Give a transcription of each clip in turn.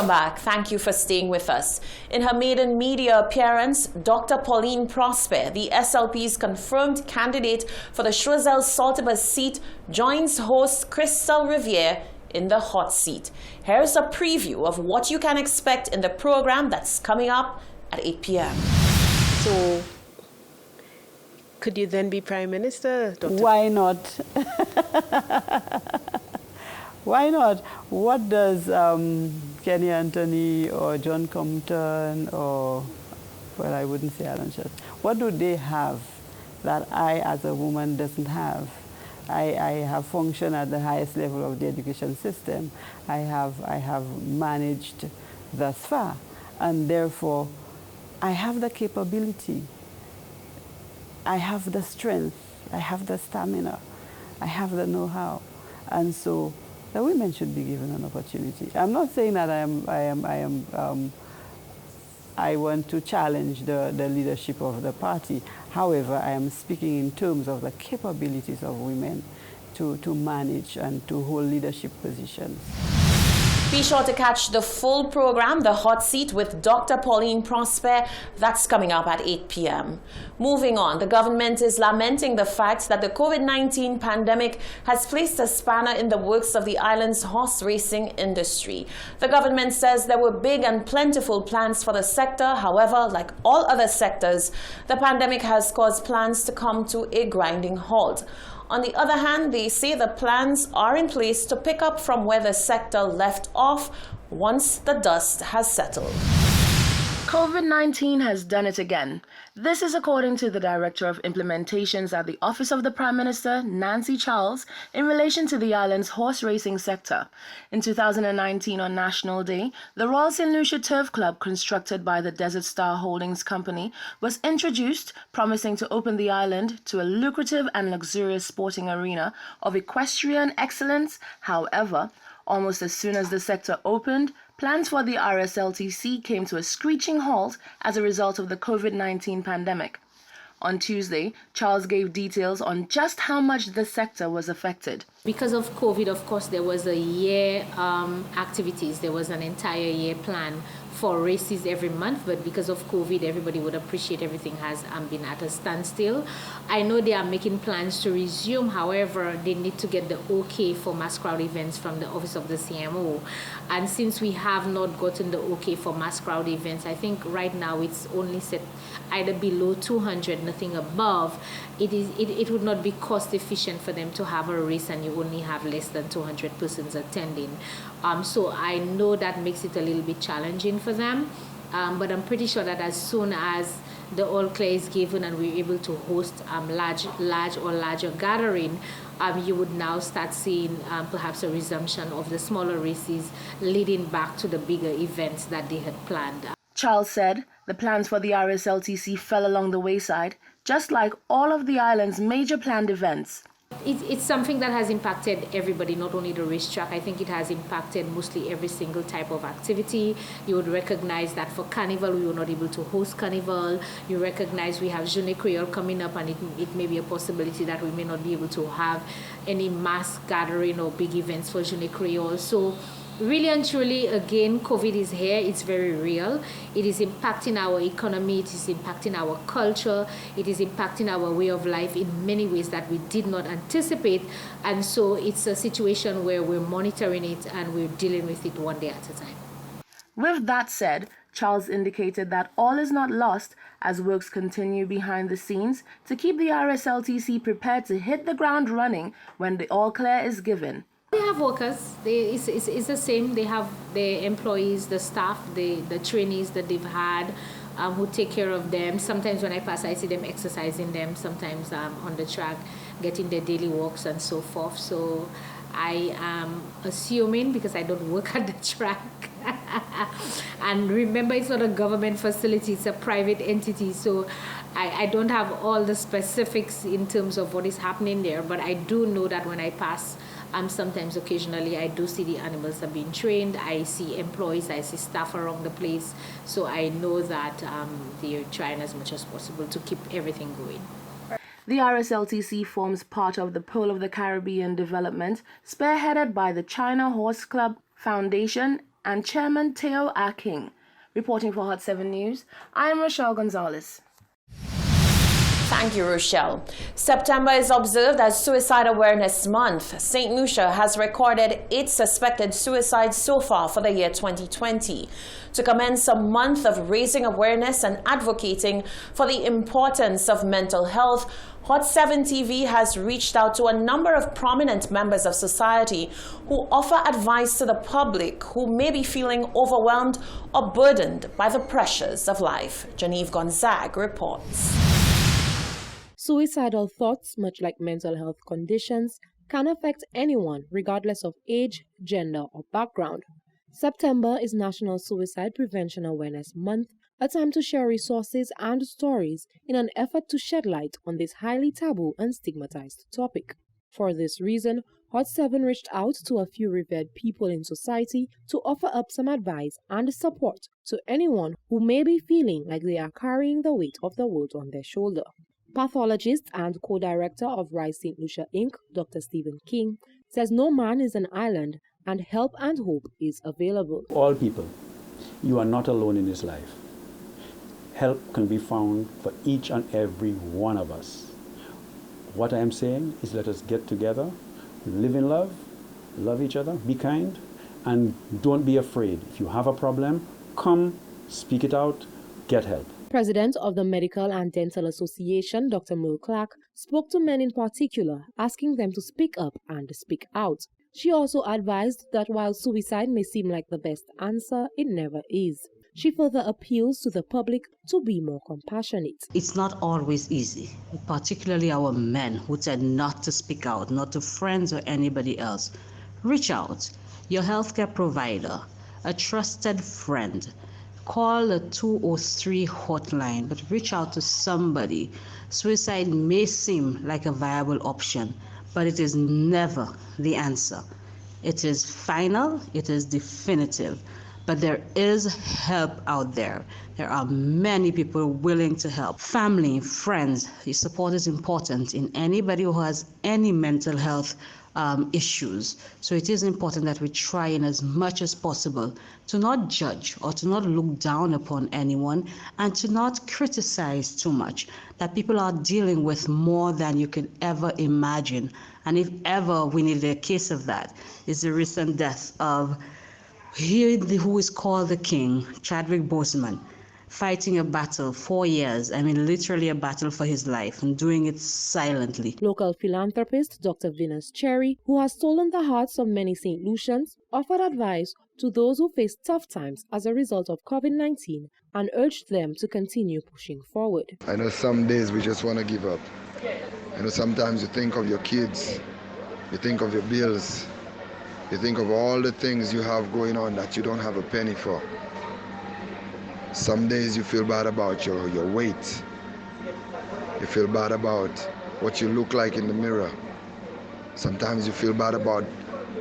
Welcome back. Thank you for staying with us. In her maiden media appearance, Dr. Pauline Prosper, the SLP's confirmed candidate for the Choiseul-Saltibus seat, joins host Crystal Riviere in the hot seat. Here's a preview of what you can expect in the program that's coming up at 8 p.m. So, could you then be Prime Minister, Dr.? Why not? Why not? What does Kenny Anthony or John Compton or, well, I wouldn't say Alan Church, what do they have that I as a woman doesn't have? I have functioned at the highest level of the education system. I have managed thus far, and therefore I have the capability, I have the strength, I have the stamina, I have the know-how, and so the women should be given an opportunity. I'm not saying that I want to challenge the leadership of the party. However, I am speaking in terms of the capabilities of women to manage and to hold leadership positions. Be sure to catch the full program, The Hot Seat with Dr. Pauline Prosper. That's coming up at 8 p.m. Moving on, the government is lamenting the fact that the COVID-19 pandemic has placed a spanner in the works of the island's horse racing industry. The government says there were big and plentiful plans for the sector. However, like all other sectors, the pandemic has caused plans to come to a grinding halt. On the other hand, they say the plans are in place to pick up from where the sector left off once the dust has settled. COVID-19 has done it again. This is according to the Director of Implementations at the Office of the Prime Minister, Nancy Charles, in relation to the island's horse racing sector. In 2019, on National Day, the Royal St. Lucia Turf Club, constructed by the Desert Star Holdings Company, was introduced, promising to open the island to a lucrative and luxurious sporting arena of equestrian excellence. However, almost as soon as the sector opened, plans for the RSLTC came to a screeching halt as a result of the COVID-19 pandemic. On Tuesday, Charles gave details on just how much the sector was affected. Because of COVID, of course, there was a year activities. There was an entire year plan for races every month, but because of COVID, everybody would appreciate everything has been at a standstill. I know they are making plans to resume. However, they need to get the okay for mass crowd events from the office of the CMO. And since we have not gotten the okay for mass crowd events, I think right now it's only set either below 200, nothing above. It would not be cost efficient for them to have a race and you only have less than 200 persons attending. So I know that makes it a little bit challenging for them, but I'm pretty sure that as soon as the all clear is given and we're able to host larger gathering, you would now start seeing perhaps a resumption of the smaller races leading back to the bigger events that they had planned. Charles said the plans for the RSLTC fell along the wayside, just like all of the island's major planned events. It's something that has impacted everybody, not only the racetrack. I think it has impacted mostly every single type of activity. You would recognize that for Carnival, we were not able to host Carnival. You recognize we have Journée Creole coming up, and it may be a possibility that we may not be able to have any mass gathering or big events for Journée Creole. So really and truly, again, COVID is here. It's very real. It is impacting our economy. It is impacting our culture. It is impacting our way of life in many ways that we did not anticipate. And so it's a situation where we're monitoring it and we're dealing with it one day at a time. With that said, Charles indicated that all is not lost as works continue behind the scenes to keep the RSLTC prepared to hit the ground running when the all clear is given. They have workers. It's the same. They have the employees, the staff, the trainees that they've had who take care of them. Sometimes when I pass, I see them exercising them. Sometimes on the track, getting their daily walks and so forth. So I am assuming, because I don't work at the track, and remember, it's not a government facility, it's a private entity. So I don't have all the specifics in terms of what is happening there. But I do know that when I pass, sometimes occasionally I do see the animals are being trained. I see employees, I see staff around the place. So I know that they're trying as much as possible to keep everything going. The RSLTC forms part of the Pearl of the Caribbean development, spearheaded by the China Horse Club Foundation and Chairman Teo A. King. Reporting for Hot 7 News, I am Rochelle Gonzalez. Thank you, Rochelle. September is observed as Suicide Awareness Month. St. Lucia has recorded 8 suspected suicides so far for the year 2020. To commence a month of raising awareness and advocating for the importance of mental health, Hot 7 TV has reached out to a number of prominent members of society who offer advice to the public who may be feeling overwhelmed or burdened by the pressures of life. Genevieve Gonzague reports. Suicidal thoughts, much like mental health conditions, can affect anyone regardless of age, gender, or background. September is National Suicide Prevention Awareness Month, a time to share resources and stories in an effort to shed light on this highly taboo and stigmatized topic. For this reason, Hot 7 reached out to a few revered people in society to offer up some advice and support to anyone who may be feeling like they are carrying the weight of the world on their shoulder. Pathologist and co-director of Rise St. Lucia Inc., Dr. Stephen King, says no man is an island and help and hope is available. All people, you are not alone in this life. Help can be found for each and every one of us. What I am saying is let us get together, live in love each other, be kind, and don't be afraid. If you have a problem, come, speak it out, get help. President of the Medical and Dental Association, Dr. Merle Clark, spoke to men in particular, asking them to speak up and speak out. She also advised that while suicide may seem like the best answer, it never is. She further appeals to the public to be more compassionate. It's not always easy, particularly our men who tend not to speak out, not to friends or anybody else. Reach out. Your healthcare provider, a trusted friend. Call the 203 hotline, but reach out to somebody. Suicide may seem like a viable option, but it is never the answer. It is final, it is definitive, but there is help out there. There are many people willing to help. Family, friends, your support is important in anybody who has any mental health issues. So it is important that we try in as much as possible to not judge or to not look down upon anyone and to not criticize too much, that people are dealing with more than you could ever imagine. And if ever we need a case of that, is the recent death of who is called the King, Chadwick Boseman, fighting a battle 4 years, literally a battle for his life, and doing it silently. Local philanthropist Dr. Venus Cherry, who has stolen the hearts of many St. Lucians, offered advice to those who face tough times as a result of COVID-19 and urged them to continue pushing forward. I know some days we just want to give up. I know sometimes you think of your kids, you think of your bills, you think of all the things you have going on that you don't have a penny for. Some days you feel bad about your weight. You feel bad about what you look like in the mirror. Sometimes you feel bad about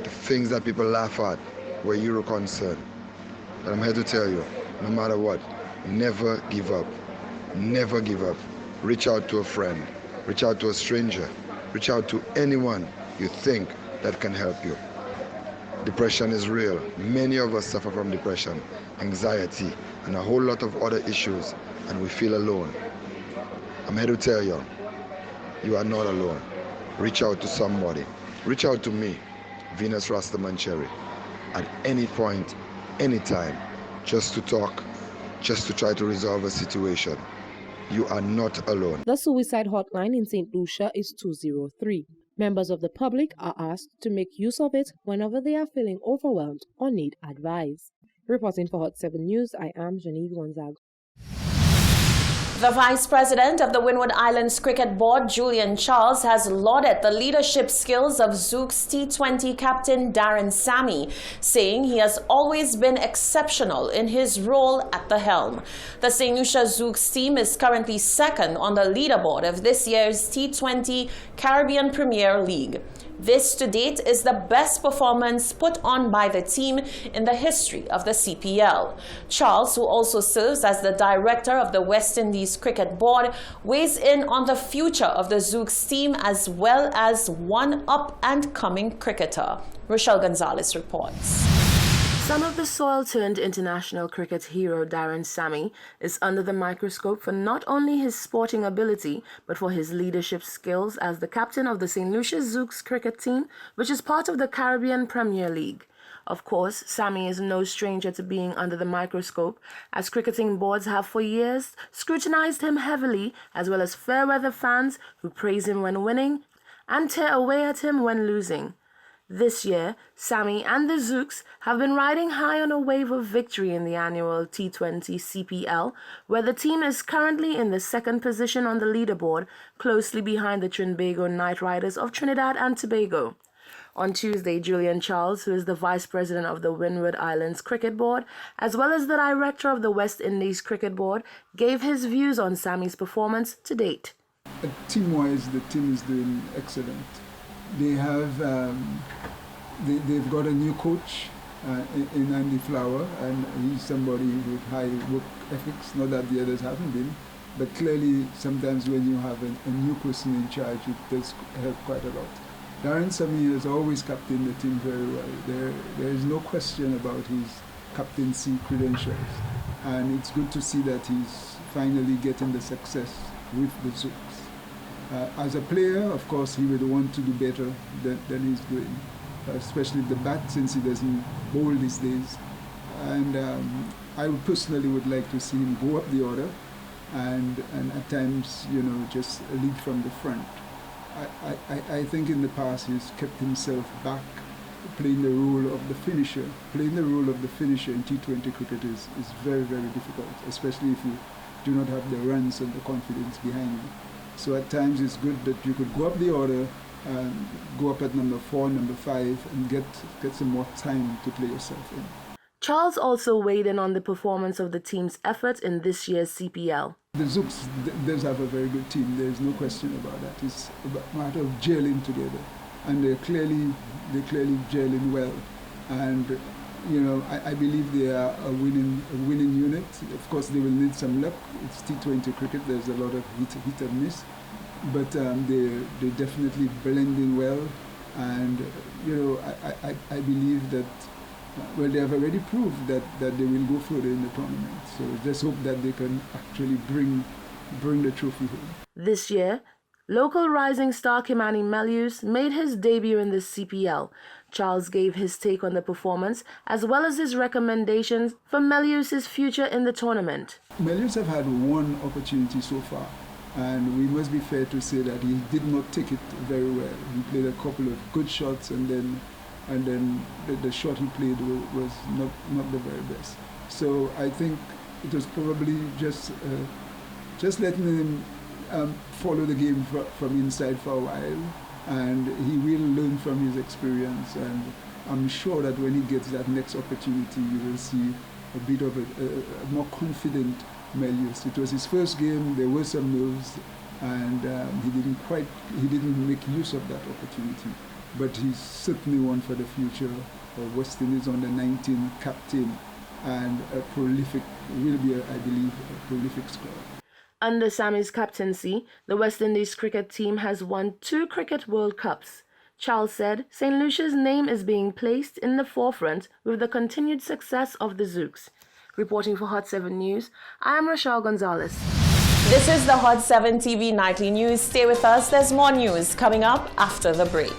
the things that people laugh at where you're concerned. But I'm here to tell you, no matter what, never give up. Never give up. Reach out to a friend. Reach out to a stranger. Reach out to anyone you think that can help you. Depression is real. Many of us suffer from depression, anxiety, and a whole lot of other issues, and we feel alone. I'm here to tell you, you are not alone. Reach out to somebody. Reach out to me, Venus Rastaman Cherry, at any point, anytime, just to talk, just to try to resolve a situation. You are not alone. The suicide hotline in St. Lucia is 203. Members of the public are asked to make use of it whenever they are feeling overwhelmed or need advice. Reporting for Hot 7 News, I am Genevieve Gonzague. The Vice President of the Windward Islands Cricket Board, Julian Charles, has lauded the leadership skills of Zouk's T20 captain Darren Sammy, saying he has always been exceptional in his role at the helm. The St. Lucia Zouk's team is currently second on the leaderboard of this year's T20 Caribbean Premier League. This to date is the best performance put on by the team in the history of the CPL. Charles, who also serves as the director of the West Indies Cricket Board, weighs in on the future of the Zouk's team as well as one up-and-coming cricketer. Rochelle Gonzalez reports. Son of the soil-turned international cricket hero Darren Sammy is under the microscope for not only his sporting ability, but for his leadership skills as the captain of the St. Lucia Zouks cricket team, which is part of the Caribbean Premier League. Of course, Sammy is no stranger to being under the microscope, as cricketing boards have for years scrutinized him heavily, as well as fair-weather fans who praise him when winning and tear away at him when losing. This year, Sammy and the Zouks have been riding high on a wave of victory in the annual T20 CPL, where the team is currently in the second position on the leaderboard, closely behind the Trinbago Knight Riders of Trinidad and Tobago. On Tuesday, Julian Charles, who is the Vice President of the Windward Islands Cricket Board, as well as the Director of the West Indies Cricket Board, gave his views on Sammy's performance to date. Team-wise, the team is doing excellent. They have, they've got a new coach in Andy Flower, and he's somebody with high work ethics, not that the others haven't been, but clearly sometimes when you have a new person in charge, it does help quite a lot. Darren Sammy has always captained the team very well. There is no question about his captaincy credentials, and it's good to see that he's finally getting the success with the Zouks. As a player, of course, he would want to do better than he's doing, especially the bat, since he doesn't bowl these days. And I personally would like to see him go up the order and at times, you know, just lead from the front. I think in the past he's kept himself back, playing the role of the finisher. Playing the role of the finisher in T20 cricket is very, very difficult, especially if you do not have the runs and the confidence behind you. So at times it's good that you could go up the order, go up at number 4, number 5, and get some more time to play yourself in. Charles also weighed in on the performance of the team's effort in this year's CPL. The Zouks does have a very good team. There is no question about that. It's a matter of gelling together, and they're clearly gelling well. And you know, I believe they are a winning unit. Of course, they will need some luck. It's T20 cricket. There's a lot of hit and miss, but they're definitely blending well. And you know, I believe that well, they have already proved that they will go further in the tournament. So just hope that they can actually bring the trophy home. This year, local rising star Kimani Melius made his debut in the CPL. Charles gave his take on the performance, as well as his recommendations for Melius' future in the tournament. Melius have had one opportunity so far, and we must be fair to say that he did not take it very well. He played a couple of good shots, and then the shot he played was not the very best. So I think it was probably just letting him follow the game from inside for a while, and he will learn from his experience, and I'm sure that when he gets that next opportunity, you will see a bit of a more confident Melius. It was his first game, there were some nerves, and he didn't make use of that opportunity. But he's certainly one for the future. West Indies under 19 captain, and will be, I believe, a prolific scorer. Under Sammy's captaincy, the West Indies cricket team has won 2 Cricket World Cups. Charles said St. Lucia's name is being placed in the forefront with the continued success of the Zouks. Reporting for Hot 7 News, I am Rochelle Gonzalez. This is the Hot 7 TV Nightly News. Stay with us. There's more news coming up after the break.